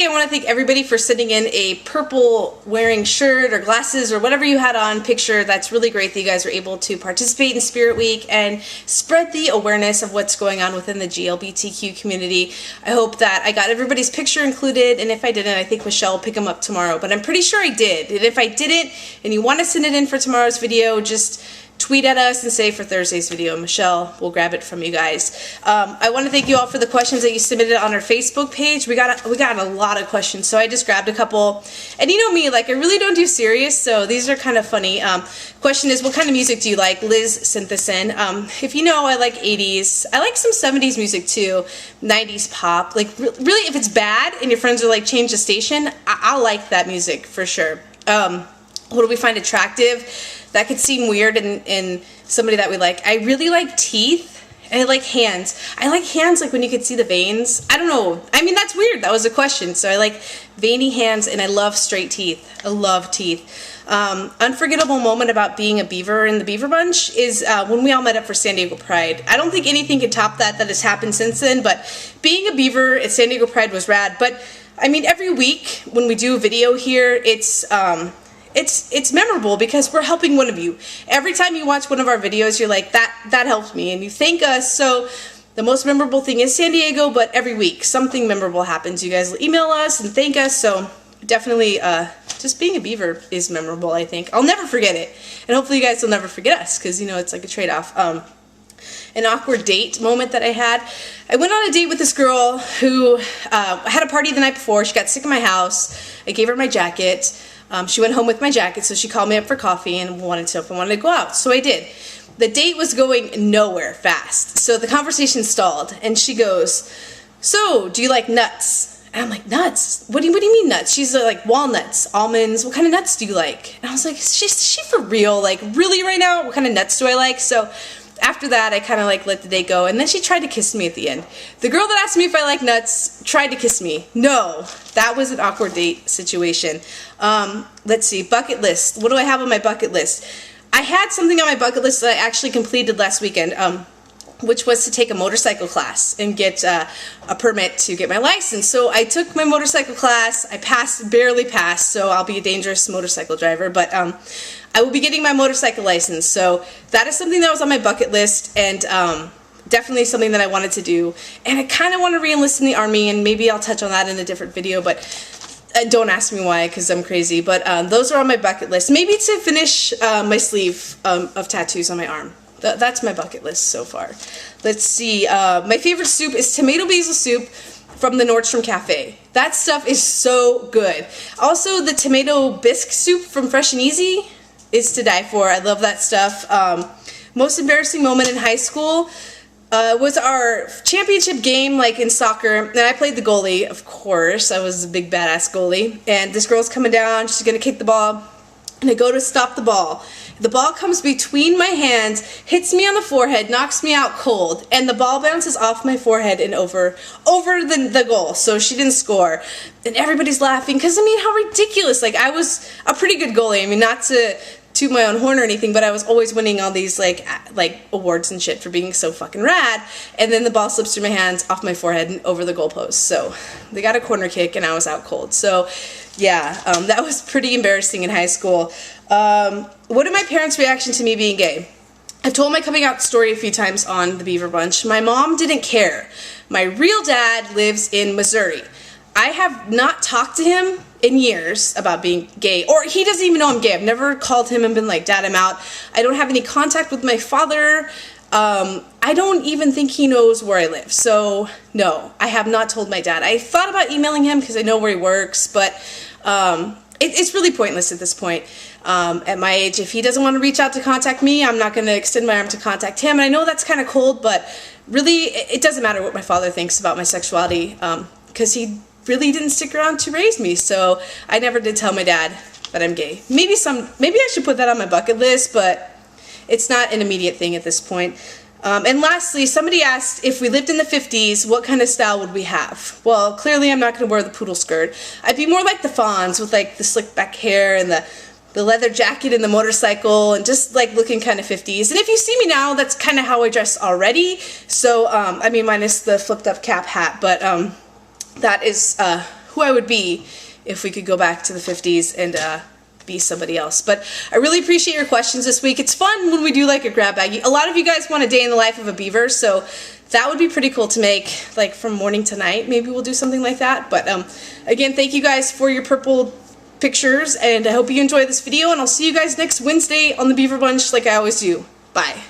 I want to thank everybody for sending in a purple wearing shirt or glasses or whatever you had on picture. That's really great that you guys were able to participate in Spirit Week and spread the awareness of what's going on within the GLBTQ community. I hope that I got everybody's picture included, and if I didn't, I think Michelle will pick them up tomorrow, but I'm pretty sure I did. And if I didn't and you want to send it in for tomorrow's video, just tweet at us and say for Thursday's video. Michelle will grab it from you guys. I want to thank you all for the questions that you submitted on our Facebook page. We got a lot of questions, so I just grabbed a couple. And you know me, like I really don't do serious, so these are kind of funny. Question is, what kind of music do you like? Liz sent this in. If you know, I like 80s. I like some 70s music too. 90s pop. Like really, if it's bad and your friends are like, change the station, I'll like that music for sure. What do we find attractive? That could seem weird in somebody that we like. I really like teeth, and I like hands. I like hands like when you could see the veins. I don't know. I mean, that's weird. That was a question. So I like veiny hands, and I love straight teeth. I love teeth. Unforgettable moment about being a beaver in the Beaver Bunch is when we all met up for San Diego Pride. I don't think anything could top that has happened since then, but being a beaver at San Diego Pride was rad. But, I mean, every week when we do a video here, it's memorable because we're helping one of you. Every time you watch one of our videos, you're like, that helped me, and you thank us. So the most memorable thing is San Diego, but every week something memorable happens. You guys will email us and thank us, so definitely just being a beaver is memorable, I think. I'll never forget it, and hopefully you guys will never forget us, because, you know, it's like a trade-off. An awkward date moment that I had. I went on a date with this girl who had a party the night before. She got sick in my house. I gave her my jacket. She went home with my jacket, so she called me up for coffee and wanted to know if I wanted to go out. So I did. The date was going nowhere fast, so the conversation stalled, and she goes, "So, do you like nuts?" And I'm like, "Nuts? What do you mean nuts?" She's like, "Walnuts, almonds, what kind of nuts do you like?" And I was like, is she for real? Like, really right now? What kind of nuts do I like? So after that, I kind of like let the day go, and then she tried to kiss me at the end. The girl that asked me if I like nuts tried to kiss me. No, that was an awkward date situation. Let's see, bucket list. What do I have on my bucket list? I had something on my bucket list that I actually completed last weekend, which was to take a motorcycle class and get a permit to get my license. So I took my motorcycle class. I passed, barely passed, so I'll be a dangerous motorcycle driver, but I will be getting my motorcycle license. So that is something that was on my bucket list, and definitely something that I wanted to do. And I kind of want to re-enlist in the Army, and maybe I'll touch on that in a different video, but don't ask me why, because I'm crazy. But those are on my bucket list. Maybe to finish my sleeve of tattoos on my arm. That's my bucket list so far. Let's see. My favorite soup is tomato basil soup from the Nordstrom Cafe. That stuff is so good. Also, the tomato bisque soup from Fresh and Easy is to die for. I love that stuff. Most embarrassing moment in high school was our championship game, like in soccer, and I played the goalie, of course. I was a big badass goalie, and this girl's coming down, she's gonna kick the ball, and I go to stop the ball. The ball comes between my hands, hits me on the forehead, knocks me out cold, and the ball bounces off my forehead and over the goal, so she didn't score. And everybody's laughing, because I mean, how ridiculous. Like, I was a pretty good goalie. I mean, not to toot my own horn or anything, but I was always winning all these like awards and shit for being so fucking rad, and then the ball slips through my hands, off my forehead, and over the goalpost. So they got a corner kick, and I was out cold. So yeah, that was pretty embarrassing in high school. What are my parents' reaction to me being gay? I've told my coming out story a few times on the Beaver Bunch. My mom didn't care. My real dad lives in Missouri. I have not talked to him in years about being gay, or he doesn't even know I'm gay. I've never called him and been like, "Dad, I'm out." I don't have any contact with my father. I don't even think he knows where I live. So no, I have not told my dad. I thought about emailing him because I know where he works, but it's really pointless at this point. At my age, if he doesn't want to reach out to contact me, I'm not going to extend my arm to contact him. And I know that's kind of cold, but really, it doesn't matter what my father thinks about my sexuality, because he really didn't stick around to raise me. So I never did tell my dad that I'm gay. Maybe I should put that on my bucket list, but it's not an immediate thing at this point. And lastly, somebody asked if we lived in the 50s, what kind of style would we have? Well, clearly I'm not going to wear the poodle skirt. I'd be more like the Fonz, with like the slick back hair and the leather jacket and the motorcycle, and just like looking kind of 50s. And if you see me now, that's kind of how I dress already. So, I mean, minus the flipped up cap hat, but that is who I would be if we could go back to the 50s and be somebody else. But I really appreciate your questions this week. It's fun when we do like a grab bag. A lot of you guys want a day in the life of a beaver, so that would be pretty cool to make, like from morning to night. Maybe we'll do something like that. But again, thank you guys for your purple pictures, and I hope you enjoy this video, and I'll see you guys next Wednesday on the Beaver Bunch like I always do. Bye.